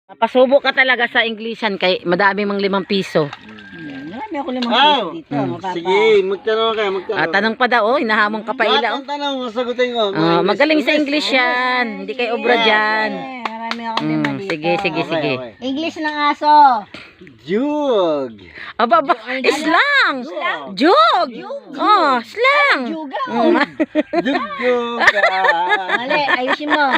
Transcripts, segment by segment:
Papasubo ka talaga sa Englishan kay madami mang 5 piso. Marami ako 5 piso dito. Sige, magtanong kayo, magtanong. Tanong pa daw, hinahamon ka pa ila. Lahat ng tanong, sagutin ko. Magaling sa English yan. Hindi kayo obra dyan. Marami ako 5 dito. Sige. Okay. English ng aso. Jug. Aba, slang. Jug. Oh, slang. Juga. Jug. Mali, ayusin mo.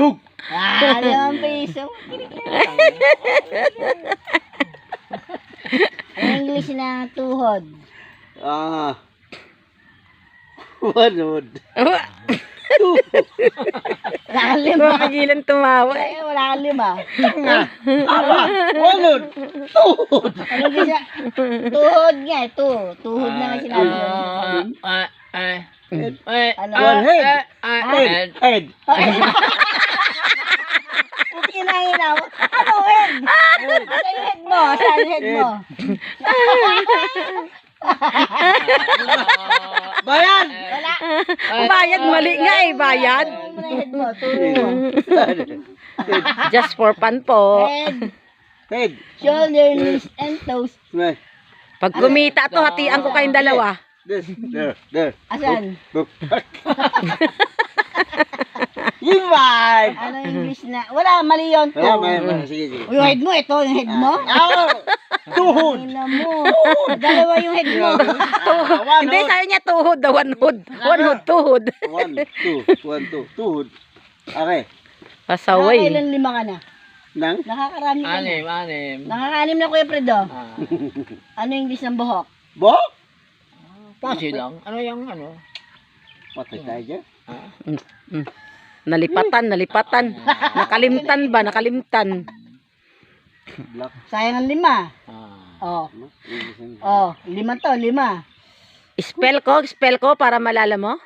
Jug. 5 piso. English ng tuhod. Wanod. Wala kang 5. Magilan tumawa. Wala kang 5. Wanod. Tuhod. Ano din siya? Tuhod nga, tuhod na nga sinabi yun. Ano? Head. Kinahinaw. Ano head? Saan yung head mo? Saan yung head mo? Bayan. Wala. Bayad, mali nga eh, bayad. Ano yung head mo? Turo mo. Just for fun po. Head, shoulder, knees, and toes. Pag kumita to, hatian ko kayong dalawa. There. Asan? Iwan. Ano English na? Wala, mali yun. Sige. Yung head mo, ito yung head mo. Tuhod. Ina mo. Dalawa yung head mo. Hindi, sabi niya tuhod, one hood, tuhod. 1, 2. Tuhod. Okay. Pasaway. Nakakailan 5 ka na? Nang? Nakakaraming ka na. Anim. Nakakanim na Kuya Fredo. Ano yung English ng buhok? Bo? Pasi lang. Ano yung ano? Patay tayo dyan. Nalipatan. Nakalimtan ba? Nakalimtan. Black. Sayang ang 5. Oh, 5 to, 5. Spell ko para malala mo.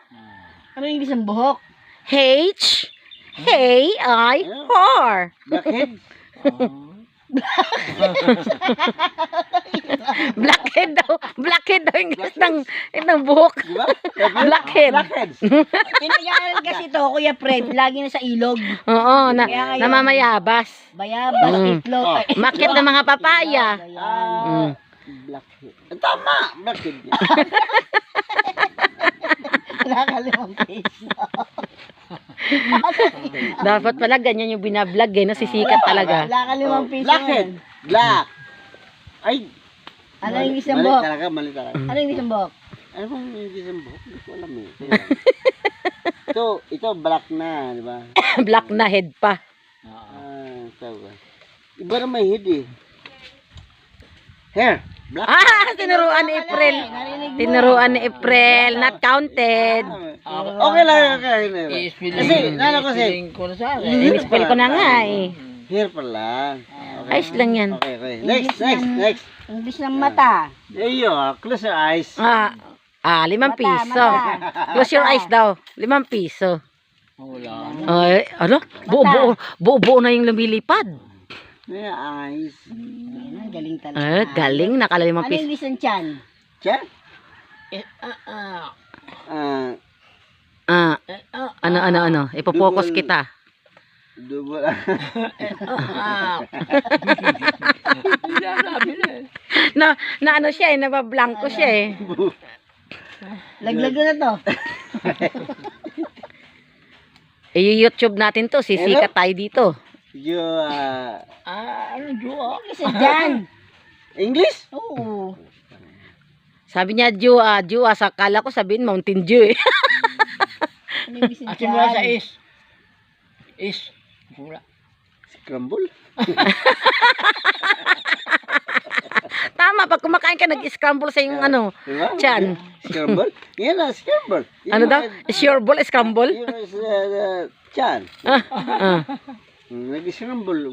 Ano yung English ng buhok? H-A-I-R. Blackhead. Blackhead daw English ng buhok. Diba? Blackhead. Blackheads. Pinag-aaral kasi to, Kuya Fred, lagi na sa ilog. Oo, Kaya ngayon, namamayabas. Bayabas, itlog. Makit ng mga papaya. Blackhead. Tama. Blackhead. Nakaka 5 piso. Dapat pala ganyan yung binablog eh, nasisikat talaga. Wala ka 5 piso. Blackhead. Black. Ay. Ano yung English ng buhok? Mali talaga. Ano yung English ng buhok? Ano bang English ng buhok? Hindi ko alam eh. Ito black na, di ba? Black na head pa. Ito ba? Iba na may head eh. Hair. Black. Tinuruan ni April. Tinuruan ni April, not counted. Okay lang. Kasi, kasi. In-spell ko na nga eh. Hair pala. Ayos lang yan. Okay. Next. English ng mata. Ayo, close your eyes. 5 piso. Close your eyes daw. 5 piso. Wala. Ay, ano? Buo na yung lumilipad. May eyes. Galing talaga. Galing, nakala 5 Ano yung piso. English ng chan? Check. Ano? Ipopokus kita. Double. Na ano siya eh, nabablanko siya eh. Laglag na to. YouTube natin to, sisikat tayo dito. Ano Jua? English ng Jan. English? Oo. Sabi niya, Jua, sa kala ko sabihin Mountain Dew eh. Ano yung English ng At simula sa Jan? is. Wala. Scramble? Tama, pag kumakain ka, nag-scramble sa yung ano, Diba? chan. Scramble? Yan na, scramble. Ano daw? Is your ball scramble? Yun is chan. Nag-scramble.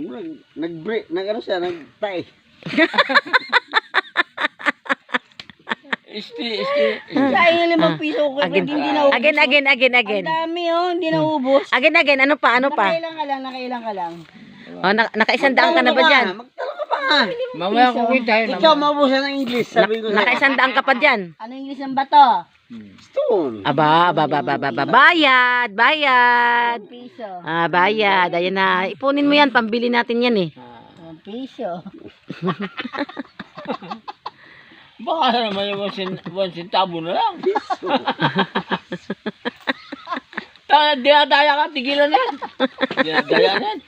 Nag-break. Nag-ano siya, nag-tie. Isti. Sayang yung 5 piso ko. Again, Hindi naubos. again. Ang dami hindi naubos. Again, ano pa? Nakailang ka lang. Nakaisandaan ka na ba dyan? Magtanong ka pa. Mamaya ko kita. Ikaw maubusan ng English. Sabi ko sa'yo. Nakaisandaan ka pa dyan? Ano yung English ng bato? Stone. Bayad. 1 piso. Bayad. Ayan na. Ipunin mo yan. Pambili natin yan eh. 1 piso. Baka naman yung 1 centavo na lang. Dinadaya ka, tigilan na yan. Dinadaya na yan.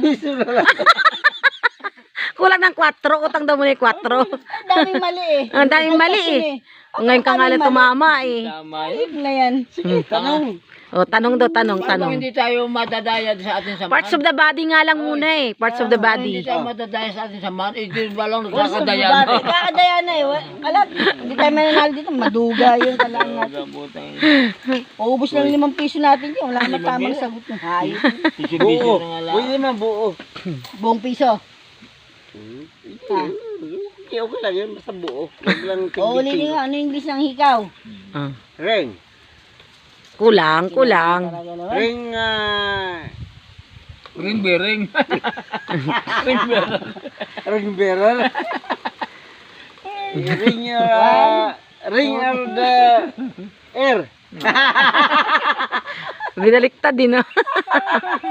Piso na lang. Kulang ng 4. Utang daw mo na yung 4. Ang daming mali eh. Ang daming mali eh. Ngayon ka nga lang tumama eh. Tama Ayun yun. na yan. Sige, tanong. O, tanong daw, tanong. Paano hindi tayo madadaya sa ating samahan? Parts of the body nga lang muna eh. Parts of the Hindi body. tayo madadaya sa ating samahan. Hindi ba lang Gusto nakakadaya ba? na? Kakadaya na eh. Kalat. Hindi tayo mananalo dito. Maduga yun. Kailangan natin. Paubos lang 5 piso natin yun. Wala naman tamang sagot ng hayop. Buo. Pwede naman buo. Buong piso. Okay, okay lang yun. Basta buo. Huwag lang O, ulitin nga. Ano yung English ng hikaw? Ah. Ring. Kulang. Talaga naman. Ring, Ring bering. Ring bering. ring bearer. Ring of the air. Binaliktad din, no?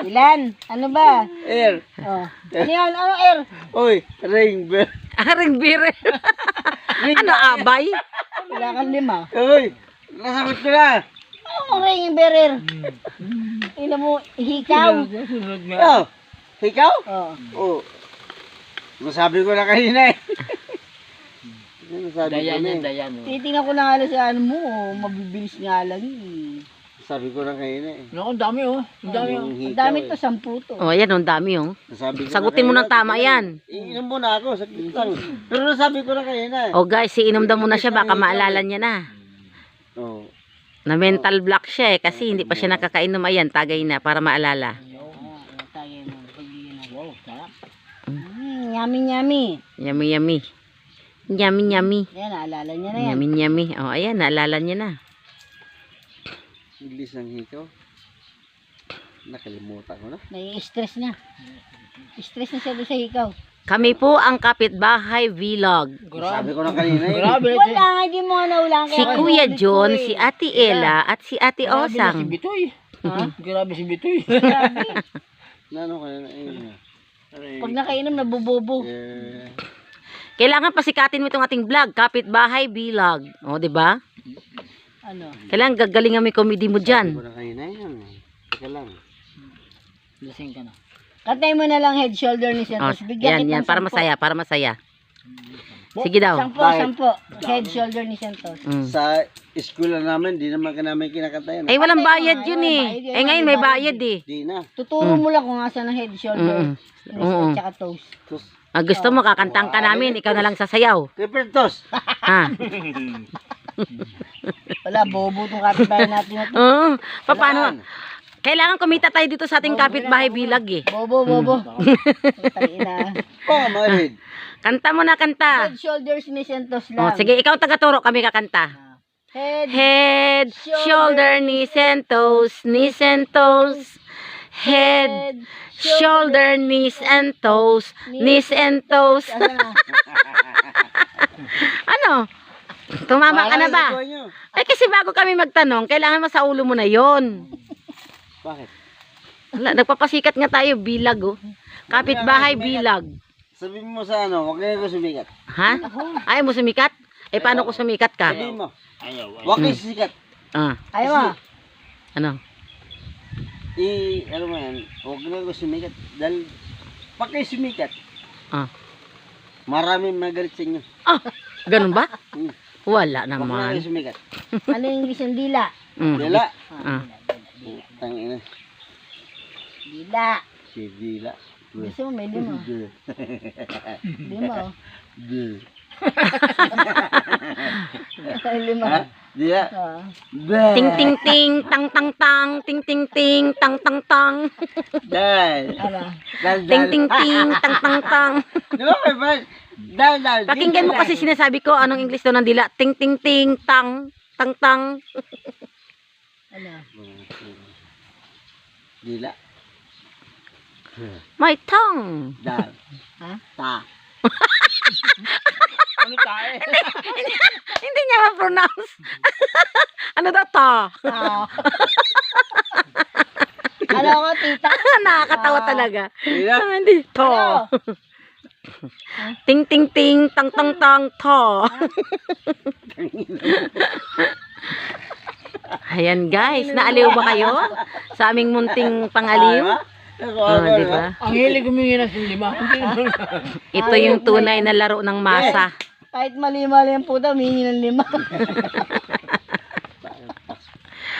Ilan? Ano ba? Air. Oh. Ano yun? Ano air? Oy, ring bearer. Ring bire. Ano, abay? Wala kang 5. Oy, nasagot ko na. Ano ring yung bearer? Ina mo, hikaw. Sunod nga. Oh, ikaw? Oh. Oh. Nasabi ko na kanina eh. Nasabi ko Dayan na yan, eh. dayan. Titingnan ko na nga lang sa ano mo. Mabibilis nga lang eh. Sabi ko na kanina eh. Naku, ang dami oh. Ang dami oh. Yung Ang hikaw dami eh. to, 10 to. O, ayan, ang dami, oh. Nasabi ko Sagutin mo na ng tama yan. Iinom mo na ako, sakit lang. Pero nasabi ko na kanina eh. O, guys, iinom daw muna siya. Baka maalala niya na. Oh. Na mental block siya eh. Kasi hindi pa siya nakakainom. Ayan, tagay na para maalala. Wow, sarap. Yummy, yummy. Yummy, yummy. Yummy, yummy. Yan, naalala niya na yan. Yummy, yummy. O, ayan, naalala niya na. English ng hikaw. Nakalimutan ko na. Nai-stress na. Stress na siya doon sa hikaw. Kami po ang Kapitbahay Vlog. Sabi ko na kanina eh. Grabe. Wala, hindi mo nga naulang. Si Kuya John, si Ate Ella, at si Ate Grabe na si Osang. Bitoy. Grabe si Bitoy. Nano ka na Pag nakainom, nabubobo. eh. Kailangan pasikatin mo itong ating vlog, Kapitbahay Vlog. O, di ba? Ano? Kailangan gagalingan mo yung comedy mo Sabi dyan. ko na kanina yan. Teka lang. Lasing ka na. Katay mo na lang head shoulder ni O, Santos. yan, Bigyan yan, kitang para 10. masaya, para masaya. Sige daw. 10. Head shoulder ni Santos. Mm. Sa school lang namin, di naman ka namin kinakatayan. Eh, walang bayad yun eh. Eh, ngayon may bayad eh. Di na. Tuturo mo lang kung asan ang head shoulder. Oo. At saka toes. Tos. Gusto mo, kakantang ka namin, ikaw na lang sasayaw. Kipertos. Ha? Wala, bobo itong kapitbahay natin na to. Oo. Paano? Kailangan kumita tayo dito sa ating Kapitbahay Vlog eh. Bobo. Tangina. Oh, marid. Kanta mo na, kanta. Head shoulders ni Santos O, lang. sige, ikaw tagaturo, kami kakanta. Head. Head, shoulder, knees and toes, knees and toes. Head, shoulder, knees and toes, knees and toes. Ano na? Ano? Tumama ka na ba? Bahala, ikaw nyo. Eh kasi bago kami magtanong, kailangan mo sa ulo mo na yon. Bakit? Wala, nagpapasikat nga tayo, bilag oh. Kapitbahay bilag. Sabihin mo sa ano, huwag kayo sumikat. Ha? Ayaw mo sumikat? Eh paano ko sumikat ka? Sabihin mo, Ayaw. huwag kayo sumikat. Ah, Ayaw mo. ano? Ano mo yan, huwag na kayo sumikat. Dahil, pag kayo sumikat, Ah. maraming magalit sa inyo. Ah, ganun ba? Hmm. Wala Huwag na naman. kayo sumikat. Ano yung English ng dila? Mm. Dila. Ah. Tangina. Dila. Si Dila. Gusto mo, may lima. Lima. Dila. Lima. Ha? Dila. Ah. Ting ting ting, tang tang tang, ting ting ting, tang tang tang. Dal. Ano? Dal, Ting dal. ting ting, tang tang tang. Di ba, my friend? Dal, dal. Pakinggan mo kasi sinasabi ko anong English daw ng dila. Ting ting ting, tang tang tang. Ano? Dila. My tongue. Dal. Ha? Ta. Ano tayo? Hindi niya ma-pronounce. Ano daw to? Ah. Alam ko, tita. Nakakatawa talaga. Tita? Hindi. To. Ano? Ting ting ting tang tang tang to. Ayan guys, naaliw ba kayo sa aming munting pangaliw? Di ba? Ang hilig humingi ng lima. Hindi naman. Ito yung tunay na laro ng masa. Kahit mali-mali ang puta, humingi ng 5.